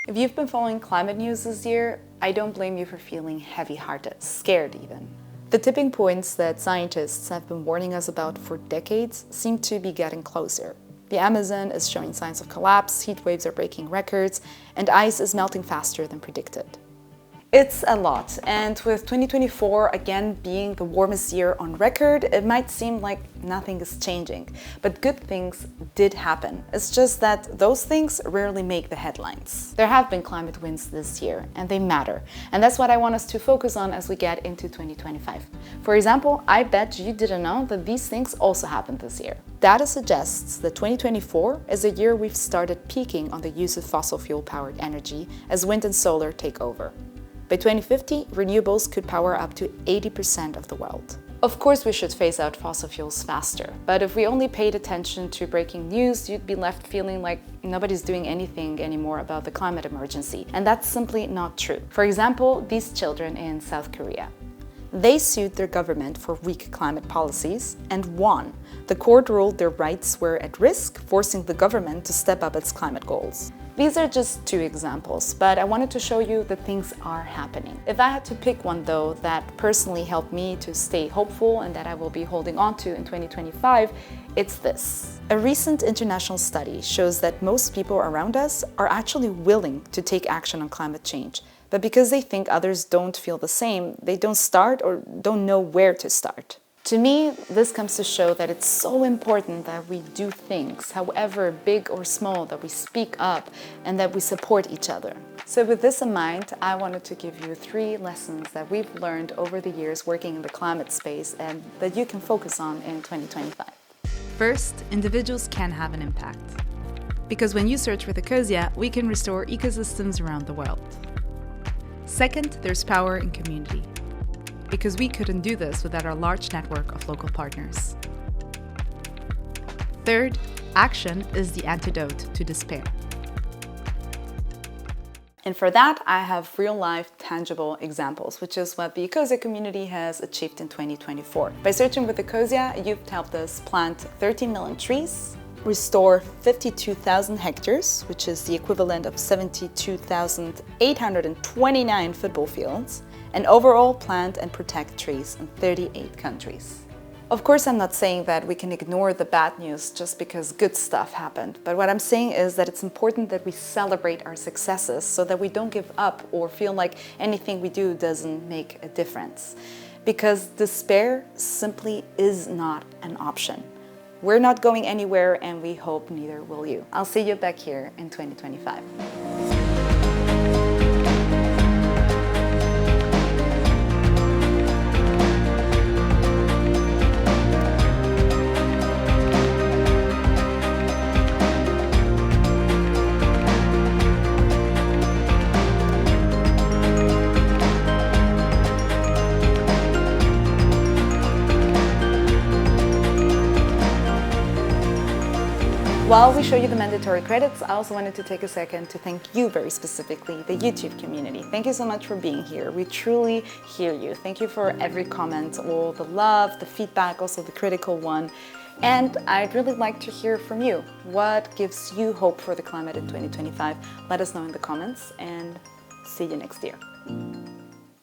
If you've been following climate news this year, I don't blame you for feeling heavy-hearted, scared even. The tipping points that scientists have been warning us about for decades seem to be getting closer. The Amazon is showing signs of collapse, heat waves are breaking records, and ice is melting faster than predicted. It's a lot, and with 2024 again being the warmest year on record, it might seem like nothing is changing. But good things did happen. It's just that those things rarely make the headlines. There have been climate wins this year, and they matter. And that's what I want us to focus on as we get into 2025. For example, I bet you didn't know that these things also happened this year. Data suggests that 2024 is a year we've started peaking on the use of fossil fuel-powered energy as wind and solar take over. By 2050, renewables could power up to 80% of the world. Of course, we should phase out fossil fuels faster, but if we only paid attention to breaking news, you'd be left feeling like nobody's doing anything anymore about the climate emergency. And that's simply not true. For example, these children in South Korea. They sued their government for weak climate policies and won. The court ruled their rights were at risk, forcing the government to step up its climate goals. These are just two examples, but I wanted to show you that things are happening. If I had to pick one though that personally helped me to stay hopeful and that I will be holding on to in 2025, it's this. A recent international study shows that most people around us are actually willing to take action on climate change. But because they think others don't feel the same, they don't start or don't know where to start. To me, this comes to show that it's so important that we do things, however big or small, that we speak up and that we support each other. So with this in mind, I wanted to give you 3 lessons that we've learned over the years working in the climate space and that you can focus on in 2025. First, individuals can have an impact. Because when you search with Ecosia, we can restore ecosystems around the world. Second, there's power in community. Because we couldn't do this without our large network of local partners. Third, action is the antidote to despair. And for that, I have real-life, tangible examples, which is what the Ecosia community has achieved in 2024. By searching with Ecosia, you've helped us plant 13 million trees, restore 52,000 hectares, which is the equivalent of 72,829 football fields, and overall plant and protect trees in 38 countries. Of course, I'm not saying that we can ignore the bad news just because good stuff happened, but what I'm saying is that it's important that we celebrate our successes so that we don't give up or feel like anything we do doesn't make a difference. Because despair simply is not an option. We're not going anywhere and we hope neither will you. I'll see you back here in 2025. While we show you the mandatory credits, I also wanted to take a second to thank you very specifically, the YouTube community. Thank you so much for being here. We truly hear you. Thank you for every comment, all the love, the feedback, also the critical one. And I'd really like to hear from you. What gives you hope for the climate in 2025? Let us know in the comments and see you next year.